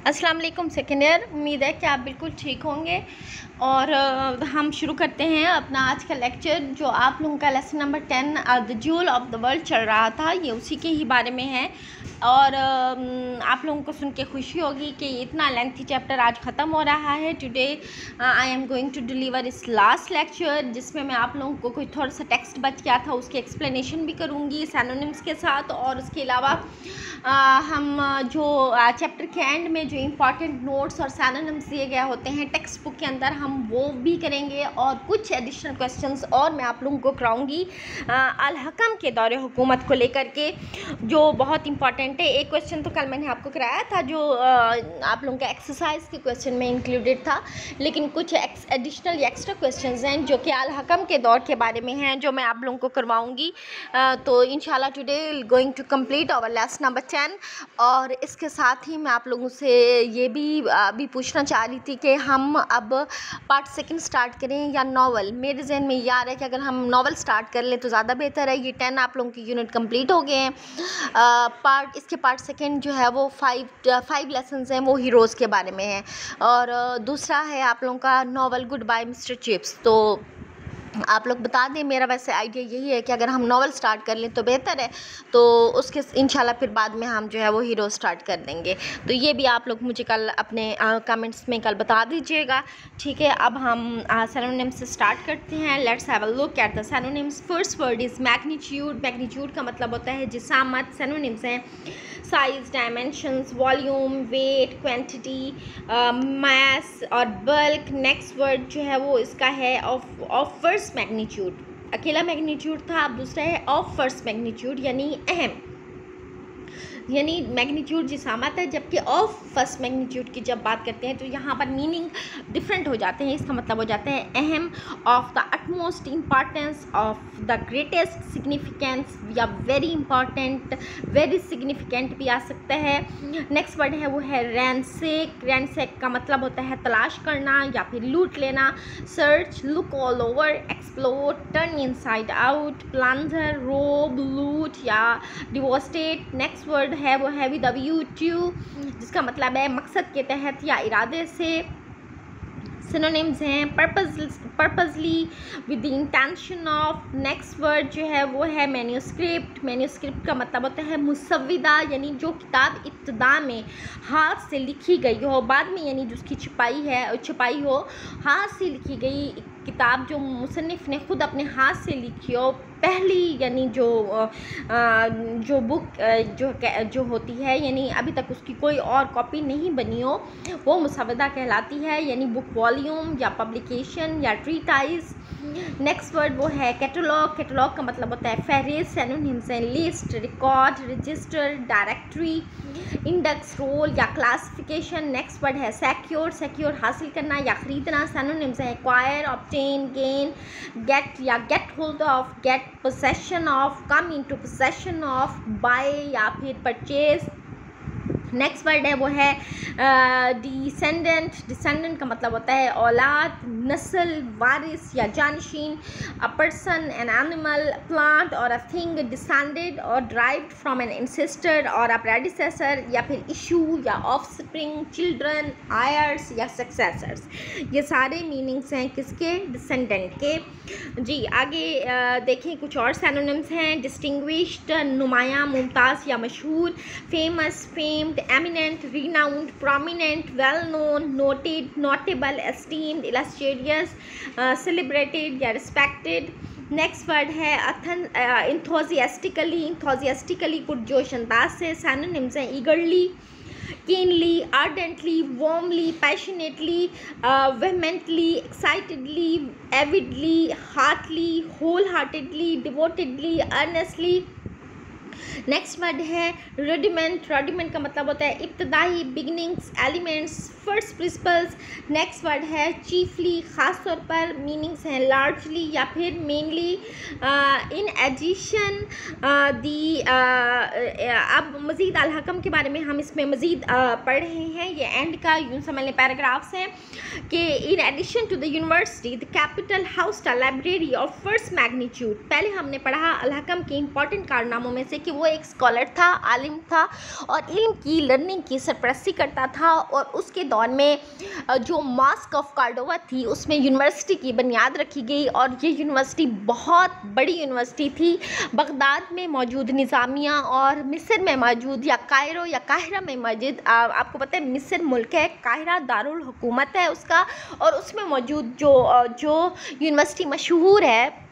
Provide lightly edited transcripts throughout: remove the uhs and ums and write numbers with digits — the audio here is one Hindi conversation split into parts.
अस्सलाम वालेकुम सेकेंड ईयर। उम्मीद है कि आप बिल्कुल ठीक होंगे और हम शुरू करते हैं अपना आज का लेक्चर। जो आप लोगों का lesson number 10 the jewel of the world चल रहा था, ये उसी के ही बारे में है। और आप लोगों को सुन के खुशी होगी कि इतना लेंथी चैप्टर आज ख़त्म हो रहा है। Today I am going to deliver इस लास्ट लेक्चर, जिसमें मैं आप लोगों को कोई थोड़ा सा टेक्स्ट बच गया था उसकी एक्सप्लेनेशन भी करूँगी सैनोनिम्स के साथ। और उसके अलावा हम जो चैप्टर के एंड में जो इम्पॉर्टेंट नोट्स और सैनोनिम्स दिए गए होते हैं टेक्स्ट बुक के अंदर, हम वो भी करेंगे। और कुछ एडिशनल क्वेश्चंस और मैं आप लोगों को कराऊंगी अल हकम के दौरे हुकूमत को लेकर के, जो बहुत इंपॉर्टेंट है। एक क्वेश्चन तो कल मैंने आपको कराया था जो आप लोगों का एक्सरसाइज के क्वेश्चन में इंक्लूडेड था, लेकिन कुछ एडिशनल एक्स्ट्रा क्वेश्चंस हैं जो कि अल हकम के दौर के बारे में हैं, जो मैं आप लोगों को करवाऊंगी। तो इंशाल्लाह today going to complete our lesson number 10। और इसके साथ ही मैं आप लोगों से ये भी पूछना चाह रही थी कि हम अब पार्ट सेकंड स्टार्ट करें या नावल। मेरे जहन में ये आ रहा है कि अगर हम नावल स्टार्ट कर लें तो ज़्यादा बेहतर है। ये 10 आप लोगों की यूनिट कंप्लीट हो गए हैं। इसके पार्ट सेकंड जो है वो 5 लेसन्स हैं, वो हीरोज़ के बारे में है। और दूसरा है आप लोगों का novel Goodbye Mr Chips. तो आप लोग बता दें, मेरा वैसे आइडिया यही है कि अगर हम नावल स्टार्ट कर लें तो बेहतर है, तो उसके इंशाल्लाह फिर बाद में हम जो है वो हीरो स्टार्ट कर देंगे। तो ये भी आप लोग मुझे कल अपने कमेंट्स में कल बता दीजिएगा, ठीक है। अब हम सैनोनिम्स से स्टार्ट करते हैं। Let's have a look at the synonyms. First word is magnitude. Magnitude का मतलब होता है जिसामत। सैनोनिम्स हैं size, dimensions, volume, weight, quantity, mass और बल्क। नेक्स्ट वर्ड जो है वो इसका है ऑफ फर्स्ट मैग्नीट्यूड। अकेला मैग्नीट्यूड था, अब दूसरा है ऑफ फर्स्ट मैग्नीट्यूड, यानी अहम, यानी मैग्नीट्यूड जिसामत है, जबकि ऑफ फर्स्ट मैग्नीट्यूड की जब बात करते हैं तो यहाँ पर मीनिंग डिफरेंट हो जाते हैं। इसका मतलब हो जाता है अहम, of the utmost importance, of the greatest significance, या वेरी इंपॉर्टेंट, वेरी सिग्निफिकेंट भी आ सकता है। नेक्स्ट वर्ड है वो है रैंसेक। रैंसेक का मतलब होता है तलाश करना या फिर लूट लेना। Search, look all over, explore, turn inside out, plunger, रोब, लूट या डिवोस्टेट। नेक्स्ट वर्ड है वो है विद अ व्यू टू, जिसका मतलब है मकसद के तहत या इरादे से। सिनोनिम्स हैं purposely, with the intention of. Next word जो है वो है मैन्यूस्क्रिप्ट। मैन्यूस्क्रिप्ट का मतलब होता है मुसव्विदा, यानी जो किताब इब्तिदा में हाथ से लिखी गई हो, बाद में यानी जिसकी छपाई हो, हाथ से लिखी गई किताब जो मुसन्निफ ने खुद अपने हाथ से लिखी हो, पहली यानी जो बुक जो होती है, यानी अभी तक उसकी कोई और कॉपी नहीं बनी हो, वो मुसव्वदा कहलाती है, यानी बुक वॉल्यूम या पब्लिकेशन या ट्रीटाइज। नेक्स्ट वर्ड वो है कैटलॉग। कैटलॉग का मतलब होता है फहरिस्त। सैनोनिम्स हैं list, record, register, directory, index, roll या क्लासिफिकेशन। नेक्स्ट वर्ड है सेक्योर। सेक्योर हासिल करना या ख़रीदना। सैनोनिम्स हैं एक्वायर, ऑब्टेन, गेन, गेट या get hold of, get possession of, come into possession of, buy या फिर परचेज। नेक्स्ट वर्ड है वो है डिसेंडेंट। डिसेंडेंट का मतलब होता है औलाद, नस्ल, वारिस या जानशीन। A person, an animal, plant और अ थिंग डिसेंडेड और ड्राइव्ड फ्रॉम एन एंसेस्टर और अ प्रेडिसेसर, या फिर इशू या ऑफस्प्रिंग, चिल्ड्रन, आयर्स या सक्सेसर्स। ये सारे मीनिंग्स हैं किसके? डिसेंडेंट के। जी आगे देखें, कुछ और सैनोनिम्स हैं। डिस्टिंग्विश्ड, नुमायाँ, मुमताज़ या मशहूर। Famous, famed, eminent, renowned, prominent, well known, noted, notable, esteemed, illustrious, celebrated या respected. नेक्स्ट वर्ड है enthusiastically। enthusiastically पुरजोश अंदाज से। सैनोनिम्स हैं eagerly, keenly, ardently, warmly, passionately, vehemently, excitedly, avidly, heartily, wholeheartedly, devotedly, earnestly। Next word है रुडिमेंट। रुडिमेंट का मतलब होता है इब्तदाई, beginnings, elements, first principles. Next word है चीफली, ख़ास तौर पर। मीनिंग्स हैं लार्जली या फिर मेनली। इन एडिशन अब मज़ीद अल हकम के बारे में हम इसमें मज़ीद पढ़ रहे हैं। ये एंड का यूँ समझ लें पैराग्राफ्स हैं कि in addition to the university the capital housed a library of first magnitude. पहले हमने पढ़ा अल हकम के इंपॉर्टेंट कारनामों में से कि वो एक स्कॉलर था, आलिम था और इल्म की लर्निंग की सरपरस्ती करता था। और उसके दौर में जो मॉस्क ऑफ कार्डोवा थी उसमें यूनिवर्सिटी की बुनियाद रखी गई और ये यूनिवर्सिटी बहुत बड़ी यूनिवर्सिटी थी। बगदाद में मौजूद निज़ामिया और मिस्र में मौजूद या कायरो या काहिरा में मौजूद, आपको पता है मिस्र मुल्क है, काहिरा दारुल हुकूमत है उसका, और उसमें मौजूद जो यूनिवर्सिटी मशहूर है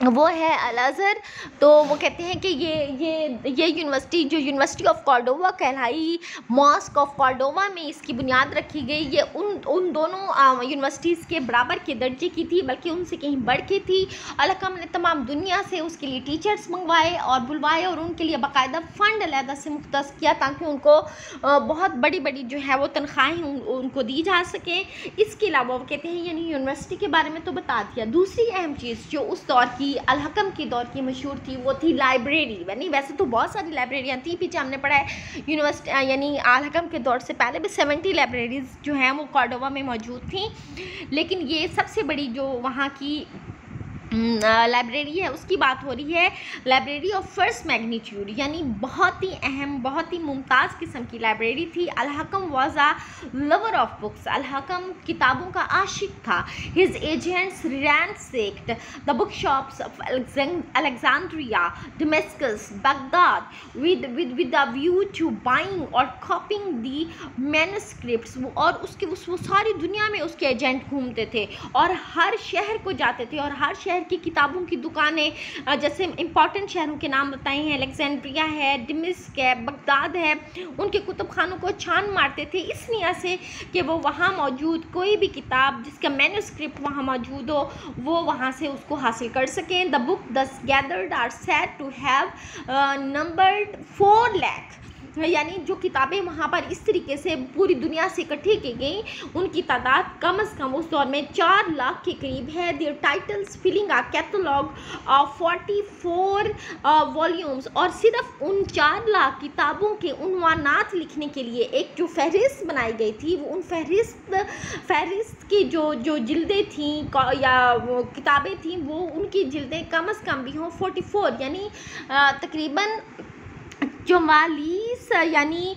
वो है अल अज़हर। तो वो कहते हैं कि ये यूनिवर्सिटी जो यूनिवर्सिटी ऑफ कॉर्डोवा कहलाई, मॉस्क ऑफ कॉर्डोवा में इसकी बुनियाद रखी गई। ये उन दोनों यूनिवर्सिटीज़ के बराबर के दर्जे की थी, बल्कि उनसे कहीं बढ़ के थी। अल-हकम ने तमाम दुनिया से उसके लिए टीचर्स मंगवाए और बुलवाए और उनके लिए बाकायदा फ़ंड अलहदा से मुख्तस किया ताकि उनको बहुत बड़ी बड़ी जो है वो तनख्वाहें उनको दी जा सकें। इसके अलावा वो कहते हैं यानी यूनिवर्सिटी के बारे में तो बता दिया। दूसरी अहम चीज़ जो उस दौर की अल-हकम के दौर की मशहूर थी वो थी लाइब्रेरी। यानी वैसे तो बहुत सारी लाइब्रेरियाँ थी, पीछे हमने पढ़ा है यूनिवर्सिटी यानी अल-हकम के दौर से पहले भी 70 लाइब्रेरीज़ जो हैं वो कॉर्डोवा में मौजूद थी, लेकिन ये सबसे बड़ी जो वहाँ की लाइब्रेरी है उसकी बात हो रही है, लाइब्रेरी ऑफ फर्स्ट मैग्नीट्यूड, यानी बहुत ही अहम, बहुत ही मुमताज़ किस्म की लाइब्रेरी थी। Al Hakam was a lover of books, Al Hakam किताबों का आशिक था। His agents ransacked the book shops of Alexandria, Damascus, Baghdad with a view to buying और कॉपिंग दी मैन्युस्क्रिप्ट्स। और उसके वो सारी दुनिया में उसके एजेंट घूमते थे और हर शहर को जाते थे और हर शहर की किताबों की दुकानें, जैसे इंपॉर्टेंट शहरों के नाम बताए हैं, अलेक्जेंड्रिया है, दमिश्क है, बगदाद है, उनके कुतुब खानों को छान मारते थे इस नीयत से कि वो वहाँ मौजूद कोई भी किताब जिसका मैन्युस्क्रिप्ट वहाँ मौजूद हो वो वहाँ से उसको हासिल कर सकें। The book thus gathered are said to have numbered 4 lakh, यानी जो किताबें वहाँ पर इस तरीके से पूरी दुनिया से इकट्ठी की गई उनकी तादाद कम अज़ कम उस दौर में 4 लाख के करीब है। Their titles filling a catalogue of 44 volumes. और सिर्फ उन 4 लाख किताबों के उन्वानात लिखने के लिए एक जो फहरिस्त बनाई गई थी, वो उन फहरिस्त की जो जिल्दें थीं या किताबें थीं वो उनकी जिल्दें कम अज़ कम भी हों 44, यानी तकरीबन 44 यानी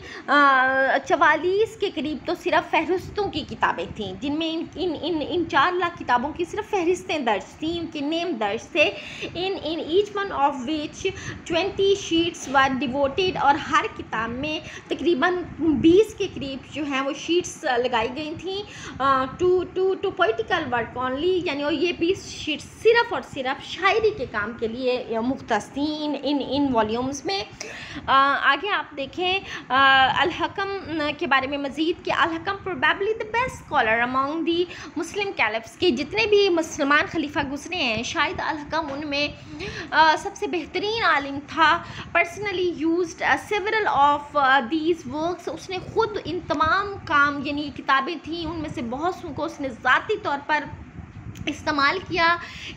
44 के करीब तो सिर्फ फहरिस्तों की किताबें थीं, जिनमें इन 4 लाख किताबों की सिर्फ फहरिस्तें दर्ज थीं, उनके नेम दर्ज थे। In each one of which 20 sheets were devoted, और हर किताब में तकरीबन 20 के करीब जो हैं वो शीट्स लगाई गई थी टू पोइटिकल वर्क ओनली, यानी और ये 20 शीट्स सिर्फ और सिर्फ शायरी के काम के लिए मुख्तस थी इन वॉल्यूम्स में। आगे आप देखें अल-हकम के बारे में मज़ीद कि Al Hakam probably the best scholar among the Muslim caliphs, के जितने भी मुसलमान खलीफा गुजरे हैं शायद अल-हकम उनमें सबसे बेहतरीन आलिम था। Personally used several of these works, उसने ख़ुद इन तमाम काम यानी किताबें थीं उनमें से बहुत सौ को उसने ज़ाती तौर पर इस्तेमाल किया।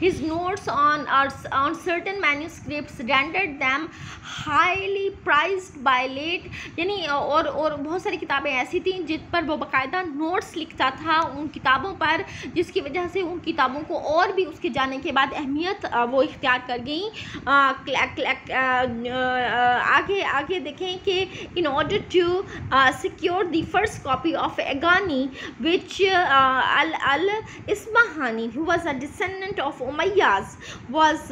His notes on certain manuscripts rendered them highly prized by late, यानी और बहुत सारी किताबें ऐसी थीं जिस पर वो बाकायदा नोट्स लिखता था उन किताबों पर, जिसकी वजह से उन किताबों को और भी उसके जाने के बाद अहमियत वो इख्तियार कर गई। आगे देखें कि in order to secure the first copy of Aghani which Al Isfahani who was a descendant of Umayyads was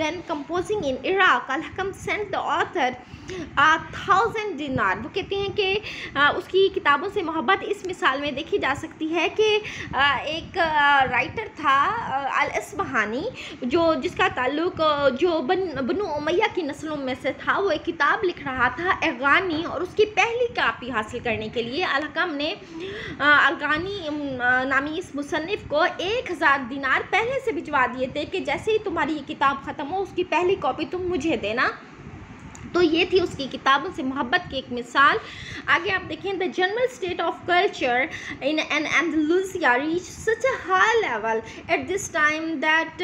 then composing in Iraq, Al-Hakam sent the author 1000 dinar। वो कहते हैं कि उसकी किताबों से मोहब्बत इस मिसाल में देखी जा सकती है कि एक राइटर था अल-इस्माहानी जिसका ताल्लुक जो बनु उमैया की नस्लों में से था, वो एक किताब लिख रहा था एगानी, और उसकी पहली कापी हासिल करने के लिए अल-हकम ने अगानी नामी इस मुसन्निफ को 1000 दिनार पहले से भिजवा दिए थे कि जैसे ही तुम्हारी ये किताब ख़त्म हो उसकी पहली कॉपी तुम मुझे देना। तो ये थी उसकी किताबों से मोहब्बत की एक मिसाल। आगे आप देखें the general state of culture in an Andalusia reach such a high level at this time that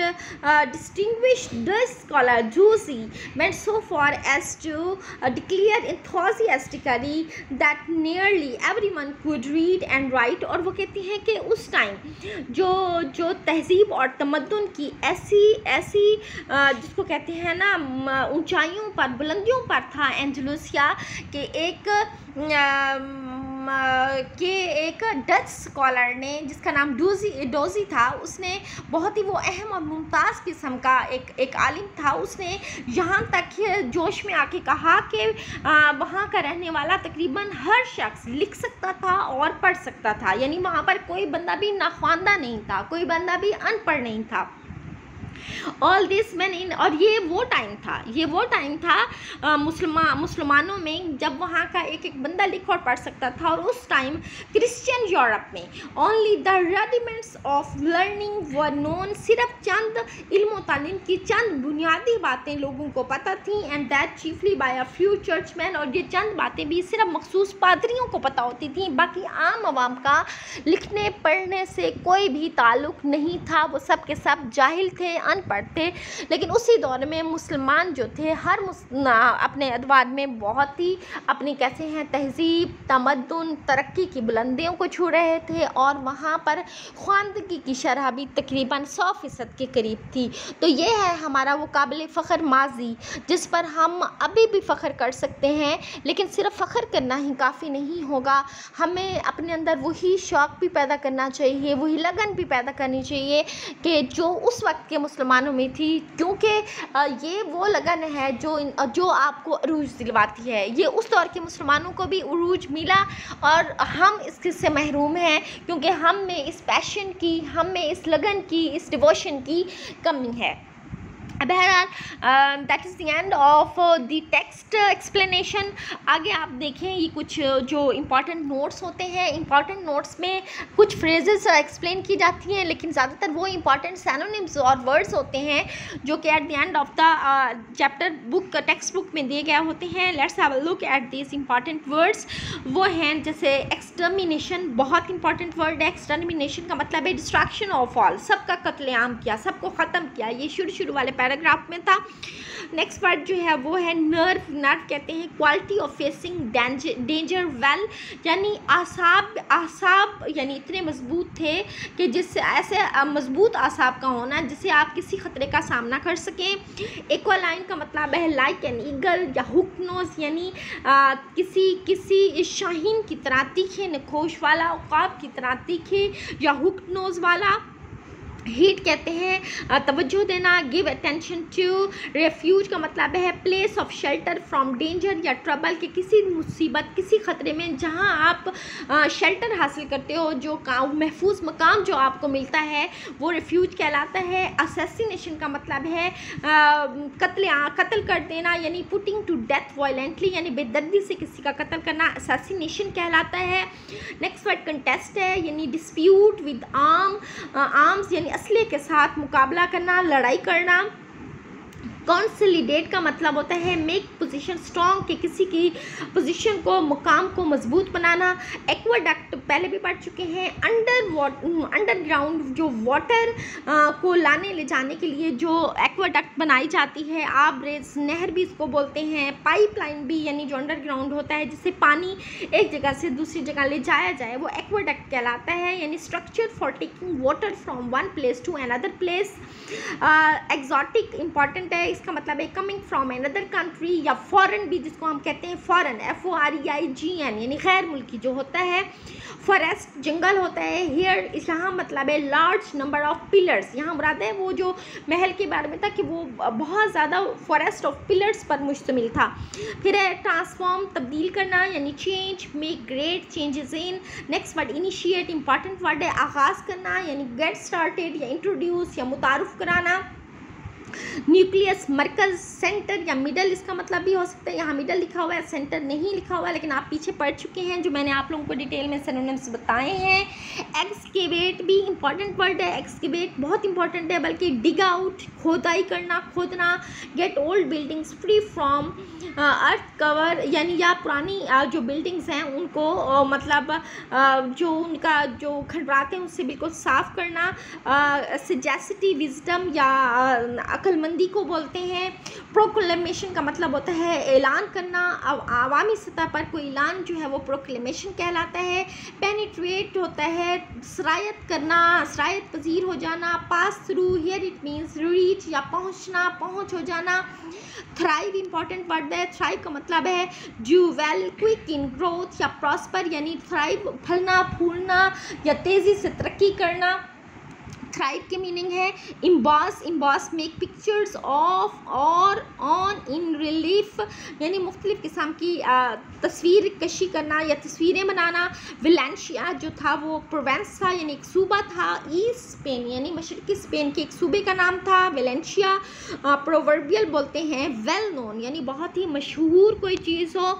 distinguished Dutch scholar Dozy went so far as to declare enthusiastically that nearly everyone could read and write। और वो कहती हैं कि उस टाइम जो तहजीब और तमद्दुन की ऐसी जिसको कहते हैं ना ऊंचाइयों पर बुलंदियों क्यों पर था एंडलुसिया के एक डच स्कॉलर ने, जिसका नाम डोजी था, उसने बहुत ही वो अहम और मुमताज़ किस्म का एक आलिम था। उसने यहाँ तक जोश में आके कहा कि वहाँ का रहने वाला तकरीबन हर शख्स लिख सकता था और पढ़ सकता था, यानी वहाँ पर कोई बंदा भी नाख्वानदा नहीं था, कोई बंदा भी अनपढ़ नहीं था। ऑल दिस मैन इन, और ये वो टाइम था मुसलमानों में जब वहाँ का एक एक बंदा लिख और पढ़ सकता था। और उस टाइम क्रिश्चियन यूरोप में only the rudiments of learning were known, सिर्फ चंद इल्म तालीम की चंद बुनियादी बातें लोगों को पता थी, and that chiefly by a few churchmen, और ये चंद बातें भी सिर्फ मखसूस पादरियों को पता होती थी, बाकी आम आवाम का लिखने पढ़ने से कोई भी ताल्लुक़ नहीं था, वो सब के सब जाहिल थे, अनपढ़ थे। लेकिन उसी दौर में मुसलमान जो थे हर अपने अदवार में बहुत ही अपनी कैसे हैं तहजीब, तमद्दुन, तरक्की की बुलंदियों को छू रहे थे, और वहाँ पर ख्वानदगी की शरह भी तकरीबन 100% के करीब थी। तो ये है हमारा वो काबिल फ़ख्र माजी, जिस पर हम अभी भी फ़ख्र कर सकते हैं। लेकिन सिर्फ फ़ख्र करना ही काफ़ी नहीं होगा, हमें अपने अंदर वही शौक़ भी पैदा करना चाहिए, वही लगन भी पैदा करनी चाहिए कि जो उस वक्त के मुसलमानों में थी, क्योंकि ये वो लगन है जो आपको अरूज दिलवाती है। ये उस दौर के मुसलमानों को भी अरूज मिला, और हम इससे महरूम हैं क्योंकि हम में इस पैशन की, हम में इस लगन की, इस डिवोशन की कमी है। बहरहाल that is the end of the text explanation. आगे आप देखें, ये कुछ जो इम्पॉर्टेंट नोट्स होते हैं, इम्पॉर्टेंट नोट्स में कुछ फ्रेजेस एक्सप्लेन की जाती हैं, लेकिन ज़्यादातर वो इम्पॉर्टेंट सिनोनिम्स और वर्ड्स होते हैं जो कि at the end of the chapter book, text book में दिए गए होते हैं। Let's have a look at this important words. वो हैं जैसे एक्सटर्मिनेशन, बहुत इंपॉर्टेंट वर्ड है। एक्सटर्मिनेशन का मतलब है डिस्ट्रैक्शन ऑफ ऑल, सबका कत्लेआम किया, सबको ख़त्म किया, ये शुरू वाले पैराग्राफ में था। नेक्स्ट वर्ड जो है वो है नर्व। नर्व कहते हैं quality of facing danger well, यानी आसाब यानी इतने मजबूत थे कि जिससे ऐसे मजबूत आसाब का होना जिससे आप किसी ख़तरे का सामना कर सकें। एक्वालाइन का मतलब है लाइक एन ईगल, या हुक नोज यानी किसी शाहीन की तरह तीखे नखोश वाला, उकाब की तरह तीखे या हुक नोज वाला। हीट कहते हैं तवज्जो देना, गिव अटेंशन टू। रेफ्यूज का मतलब है place of shelter from danger या ट्रबल, के किसी मुसीबत, किसी ख़तरे में जहां आप शेल्टर हासिल करते हो, जो महफूज मकाम जो आपको मिलता है वो रेफ्यूज कहलाता है। असैसिनेशन का मतलब है कत्ल कर देना, यानी पुटिंग टू डेथ वायलेंटली, यानी बेदर्दी से किसी का कत्ल करना असैसिनेशन कहलाता है। नेक्स्ट वर्ड कंटेस्ट है, यानी डिस्प्यूट विद आर्म्स, यानी असले के साथ मुकाबला करना, लड़ाई करना। कंसोलिडेट का मतलब होता है मेक पोजीशन स्ट्रॉन्ग, के किसी की पोजीशन को, मुकाम को मजबूत बनाना। एक्वाडक्ट पहले भी पढ़ चुके हैं। अंडरग्राउंड जो वाटर को लाने ले जाने के लिए जो एक्वाडक्ट बनाई जाती है, आब्रेज नहर भी इसको बोलते हैं। पाइपलाइन भी यानी जो अंडरग्राउंड होता है जिससे पानी एक जगह से दूसरी जगह ले जाया जाए, वो एक्वाडक्ट कहलाता है। यानी structure for taking water from one place to another place. Exotic important है, इसका मतलब है कमिंग फ्रॉम अनदर कंट्री, या फॉरेन भी जिसको हम कहते हैं फॉरेन, FOREIGN यानी गैर मुल्की जो होता है। फॉरेस्ट जंगल होता है। हियर यहाँ मतलब है लार्ज नंबर ऑफ पिलर्स, यहाँ मुराद है वो जो महल के बारे में था कि वो बहुत ज़्यादा फॉरेस्ट ऑफ पिलर्स पर मुश्तमिल था। फिर है ट्रांसफॉर्म तब्दील करना, यानी change, make great changes in. Next word initiate, important word है आगाज़ करना, यानी गेट स्टार्टेड या इंट्रोड्यूस या मुतारुफ कराना। न्यूक्लियस मरकज, सेंटर या मिडल इसका मतलब भी हो सकता है। यहाँ मिडल लिखा हुआ है, सेंटर नहीं लिखा हुआ है, लेकिन आप पीछे पढ़ चुके हैं जो मैंने आप लोगों को डिटेल में सिनोनिम्स बताए हैं। एक्सकेवेट भी इंपॉर्टेंट वर्ड है, एक्सकेवेट बहुत इंपॉर्टेंट है, बल्कि डिग आउट खुदाई करना, खोदना। Get old buildings free from earth cover, यानी या पुरानी जो बिल्डिंग्स हैं उनको मतलब जो उनका जो खंडराते हैं उससे बिल्कुल साफ़ करना। सजेसिटी विजडम या अक्लमंदी को बोलते हैं। प्रोक्लेमेशन का मतलब होता है ऐलान करना, आवामी सतह पर कोई ऐलान जो है वो प्रोक्लेमेशन कहलाता है। पेनिट्रेट होता है सरायत करना, सरायत पजीर हो जाना। Pass through, here it means reach या पहुंचना, पहुंच हो जाना। थ्राइव इंपॉर्टेंट वर्ड है। थ्राइव का मतलब है do well, quick in growth या प्रॉस्पर, यानी थ्राइव फलना फूलना या तेज़ी से तरक्की करना। थ्राइव के मीनिंग है emboss, emboss make pictures of और ऑन इन रिलीफ, यानी मुख्तलिफ़ किस्म की तस्वीर कशी करना या तस्वीरें बनाना। वेलेंशिया जो था वो प्रोवेंस था, यानी एक सूबा था। ईस्ट स्पेन यानी मशरक़ी स्पेन के एक सूबे का नाम था वेलेंशिया। प्रोवर्बियल बोलते हैं वेल नोन, यानी बहुत ही मशहूर कोई चीज़ हो।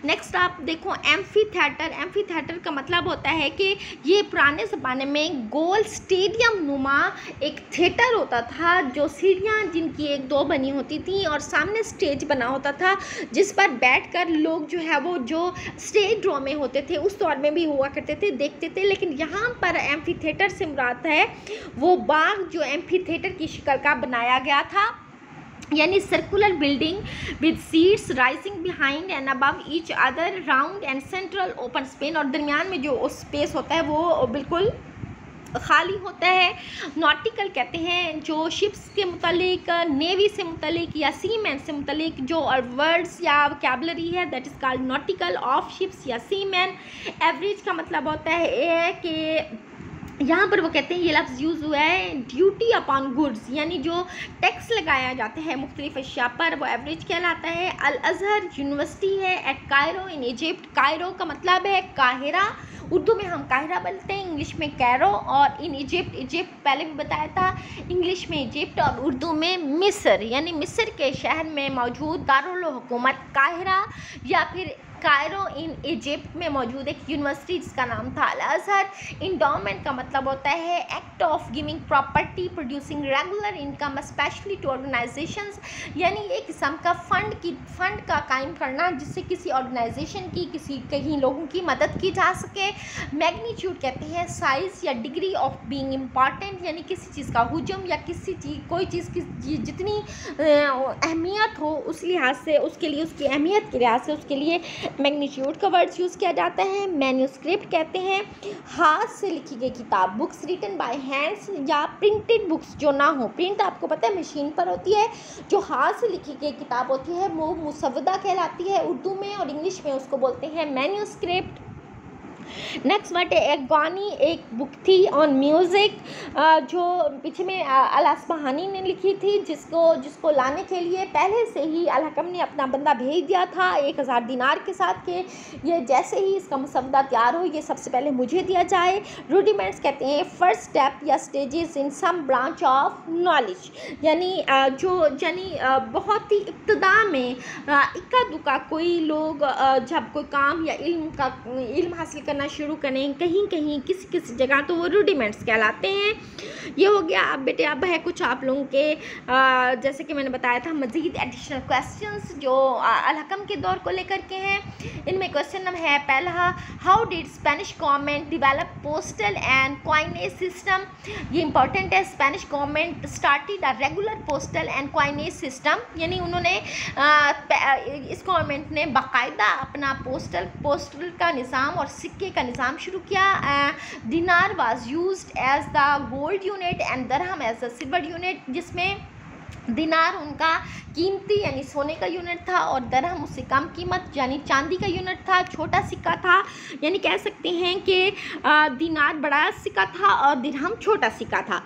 नेक्स्ट आप देखो एम्फी थिएटर। एम्फी थिएटर का मतलब होता है कि ये पुराने ज़माने में गोल स्टेडियम नुमा एक थिएटर होता था, जो सीढ़ियाँ जिनकी एक दो बनी होती थी और सामने स्टेज बना होता था, जिस पर बैठकर लोग जो है वो जो स्टेज ड्रामे होते थे उस दौर में भी हुआ करते थे, देखते थे। लेकिन यहाँ पर एम्फी थिएटर से मुराद है वो बाग जो एम्फी थिएटर की शक्ल का बनाया गया था, यानी circular building with seats rising behind and above each other, round and central open space, और दरमियान में जो स्पेस होता है वो बिल्कुल खाली होता है। नॉटिकल कहते हैं जो शिप्स के मुतालिक, नेवी से मुतालिक या सीमैन से मुतालिक जो वर्ड्स या वोकैबुलरी है that is called nautical of ships या सीमैन। एवरेज का मतलब होता है कि यहाँ पर वो कहते हैं ये लफ्ज़ यूज़ हुआ है ड्यूटी अपॉन गुड्स, यानी जो टैक्स लगाया जाता है मुख्तलिफ अशिया पर वो एवरेज कहलाता है। अल अज़हर यूनिवर्सिटी है at Cairo in Egypt. Cairo का मतलब है काहिरा, उर्दू में हम काहिरा बोलते हैं, इंग्लिश में कैरो, और इन इजिप्ट, इजिप्ट पहले भी बताया था, इंग्लिश में इजिप्ट और उर्दू में मिस्र, यानी मिस्र के शहर में मौजूद दारुल हुकूमत काहिरा या फिर कायरो इन इजिप्ट में मौजूद एक यूनिवर्सिटी जिसका नाम था अल अज़हर। इंडोमेंट का मतलब होता है act of giving property producing regular income especially to organisations, यानी एक किस्म का फंड का कायम करना जिससे किसी ऑर्गेनाइजेशन की कहीं लोगों की मदद की जा सके। मैग्नीट्यूड कहते हैं साइज़ या डिग्री ऑफ बीइंग इम्पॉर्टेंट, यानी किसी चीज़ का हुजम या किसी चीज़ कोई चीज़ की जितनी अहमियत हो उस लिहाज से उसके लिए, उसकी अहमियत के लिहाज से उसके लिए मैग्नीट्यूड का वर्ड्स यूज़ किया जाता है। मैन्यूस्क्रिप्ट कहते हैं हाथ से लिखी गई किताब, बुक्स रिटन बाय हैंड्स या प्रिंटेड बुक्स जो ना हो। प्रिंट आपको पता है मशीन पर होती है, जो हाथ से लिखी गई किताब होती है वो मुसव्वदा कहलाती है उर्दू में, और इंग्लिश में उसको बोलते हैं मैन्यूस्क्रिप्ट। नेक्स्ट वर्ड है एगवानी, एक बुक थी ऑन म्यूज़िक जो पीछे में अल अस्बहानी ने लिखी थी, जिसको लाने के लिए पहले से ही अल हकम ने अपना बंदा भेज दिया था 1000 दिनार के साथ के ये जैसे ही इसका मुसव्वदा तैयार हो ये सबसे पहले मुझे दिया जाए। रूडिमेंट्स कहते हैं फर्स्ट स्टेप या stages in some branch of knowledge, यानी बहुत ही इब्तदा में इक्का दुक्का कोई लोग जब कोई काम या इल्म हासिल करना शुरू करें कहीं किसी जगह तो वो रूडिमेंट्स कहलाते हैं। ये हो गया। अब बेटे अब है कुछ आप लोगों के जैसे कि मैंने बताया था मज़ीद एडिशनल क्वेश्चंस जो अल हकम के दौर को लेकर के हैं। इनमें क्वेश्चन नंबर है पहला, how did Spanish government develop postal and coinage system. ये इंपॉर्टेंट है। Spanish government started a regular postal and coinage system, यानी उन्होंने इस गवर्नमेंट ने बाकायदा अपना पोस्टल का निज़ाम और सिक्के का निज़ाम शुरू किया। Dinar was used as the gold unit and dirham as the silver unit, जिसमें दिनार उनका कीमती यानी सोने का यूनिट था और दरहम उससे कम कीमत यानी चांदी का यूनिट था, छोटा सिक्का था, यानी कह सकते हैं कि दिनार बड़ा सिक्का था और दिरहम छोटा सिक्का था।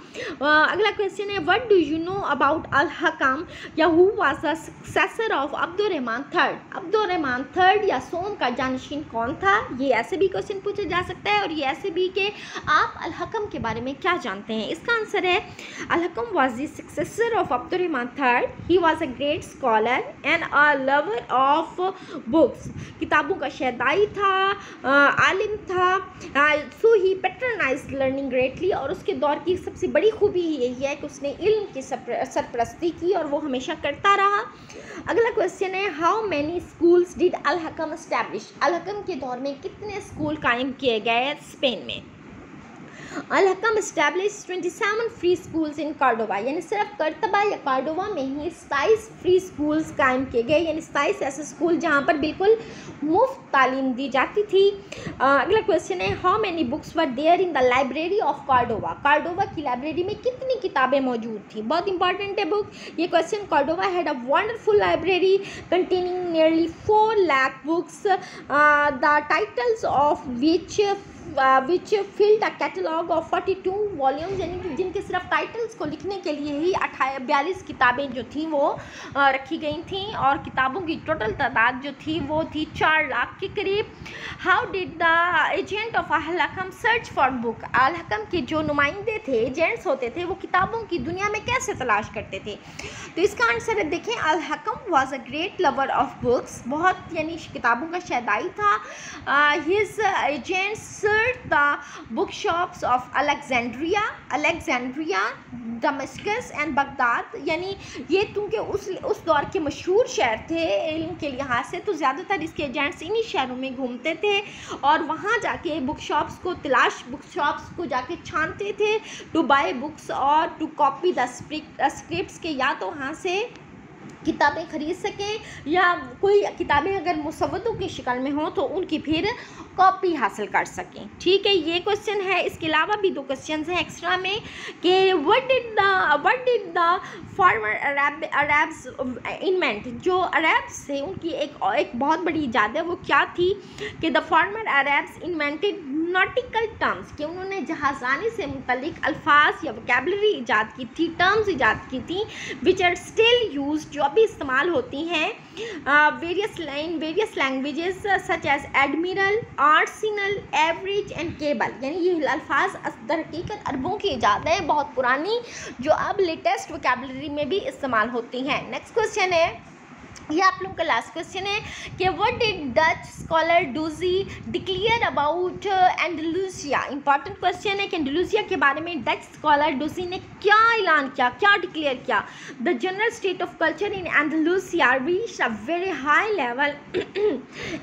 अगला क्वेश्चन है what do you know about Al Hakam या who was the successor of Abdur Rahman third. Abdur Rahman third या सोम का जानशीन कौन था। ये ऐसे भी क्वेश्चन पूछा जा सकता है और ये ऐसे भी कि आप अल हकम के बारे में क्या जानते हैं। इसका आंसर है Al Hakam was the successor of Abdur Rahman third. He was a great scholar and a lover of books. किताबों का शहदाई था, आलिम था। सो ही पैट्रनाइज्ड लर्निंग ग्रेटली, और उसके दौर की सबसे बड़ी खूबी यही है कि उसने इल्म की सरपरस्ती की और वो हमेशा करता रहा। अगला क्वेश्चन है how many schools did Al Hakam establish. Al Hakam के दौर में कितने स्कूल कायम किए गए स्पेन में। अल Hakam establish 27 free schools in कार्डोवा, यानी सिर्फ कर्तबा या कार्डोवा में ही 27 फ्री स्कूल्स कायम किए गए, यानी 27 ऐसे स्कूल जहाँ पर बिल्कुल मुफ्त तालीम दी जाती थी। अगला क्वेश्चन है, how many books were there in the library of Cordova, Cordova की लाइब्रेरी में कितनी किताबें मौजूद थी। बहुत इंपॉर्टेंट है बुक ये question. Cordova had a wonderful library containing nearly 4 lakh books, the titles of which filled a catalog of 42 volumes, यानी कि जिनके सिर्फ टाइटल्स को लिखने के लिए ही 42 किताबें जो थी वो रखी गई थी, और किताबों की टोटल तादाद जो थी वो थी 4 लाख के करीब। How did the agent of Al Hakam search for book, Al Hakam के जो नुमाइंदे थे, एजेंट्स होते थे, वो किताबों की दुनिया में कैसे तलाश करते थे। तो इसका आंसर है देखें, Al Hakam was a great lover of books, बहुत यानी किताबों का शहदाई था। His agents the bookshops of Alexandria, Damascus and Baghdad, यानी ये क्योंकि उस दौर के मशहूर शहर थे इल्म के लिहाज से, तो ज़्यादातर इसके एजेंट्स इन्हीं शहरों में घूमते थे और वहाँ जाके बुक शॉप्स को जाके छानते थे, टू बाय बुक्स और टू कॉपी द स्क्रिप्ट्स के, या तो वहाँ से किताबें खरीद सकें या कोई किताबें अगर मुसव्वदों की शक्ल में हो तो उनकी फिर कॉपी हासिल कर सकें। ठीक है, ये क्वेश्चन है। इसके अलावा भी 2 क्वेश्चन हैं एक्स्ट्रा में कि what did the former Arabs invent, जो अरब्स थे उनकी एक बहुत बड़ी इजाद है, वो क्या थी कि the former Arabs invented nautical terms, कि उन्होंने जहाज़रानी से मुतल्लिक अल्फाज या वोकैबुलरी ईजाद की थी, टर्म्स ईजाद की थी, विच आर स्टिल यूज, जो अभी इस्तेमाल होती हैं, various languages such as admiral, arsenal, average and cable, यानी ये अल्फाज दर हकीकत अरबों की ईजाद है, बहुत पुरानी, जो अब लेटेस्ट वोकैबुलरी में भी इस्तेमाल होती हैं। नेक्स्ट क्वेश्चन है, ये आप लोगों का लास्ट क्वेश्चन है कि what did Dutch scholar Dozy declare about Andalusia. Important question है कि एंडलूसिया के बारे में डच स्कॉलर डूजी ने क्या ऐलान किया, क्या डिक्लेयर किया। The general state of culture in Andalusia reached a very high level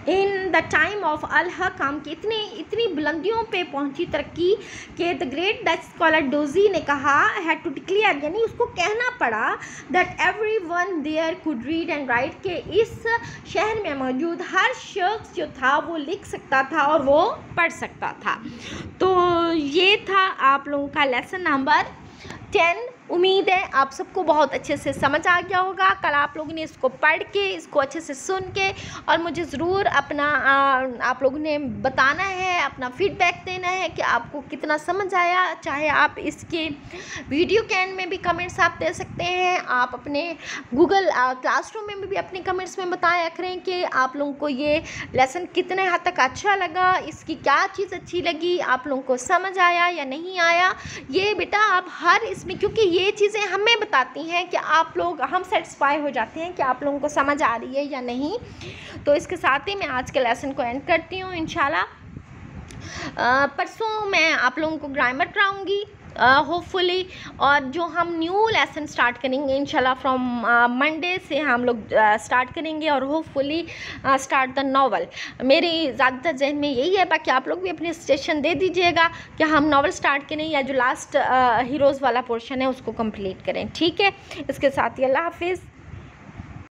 in the time of Al Hakam, कि इतनी बुलंदियों पे पहुंची तरक्की कि the great Dutch scholar Dozy ने कहा, हैड टू डिक्लेयर, यानी उसको कहना पड़ा, that every one there could read and write, कि इस शहर में मौजूद हर शख्स जो था वो लिख सकता था और वो पढ़ सकता था। तो ये था आप लोगों का लेसन नंबर 10। उम्मीद है आप सबको बहुत अच्छे से समझ आ गया होगा। कल आप लोगों ने इसको पढ़ के, इसको अच्छे से सुन के, और मुझे ज़रूर अपना आप लोगों ने बताना है, अपना फीडबैक देना है कि आपको कितना समझ आया। चाहे आप इसके वीडियो के एंड में भी कमेंट्स आप दे सकते हैं, आप अपने गूगल क्लासरूम में भी अपने कमेंट्स में बताया करें कि आप लोगों को ये लेसन कितने हद तक अच्छा लगा, इसकी क्या चीज़ अच्छी लगी, आप लोगों को समझ आया या नहीं आया। ये बेटा आप हर इसमें, क्योंकि ये चीज़ें हमें बताती हैं कि आप लोग, हम सेटिस्फाई हो जाते हैं कि आप लोगों को समझ आ रही है या नहीं। तो इसके साथ ही मैं आज के लेसन को एंड करती हूँ। इंशाल्लाह परसों मैं आप लोगों को ग्रामर कराऊंगी होपफुली, और जो हम न्यू लेसन स्टार्ट करेंगे इंशाल्लाह फ्रॉम मंडे से हम लोग स्टार्ट करेंगे, और होपफुली स्टार्ट द नॉवल। मेरी ज़्यादातर जहन में यही है, बाकी आप लोग भी अपने सजेशन दे दीजिएगा कि हम नॉवल स्टार्ट करें या जो लास्ट हीरोज़ वाला पोर्शन है उसको कंप्लीट करें। ठीक है, इसके साथ ही अल्लाह हाफिज़।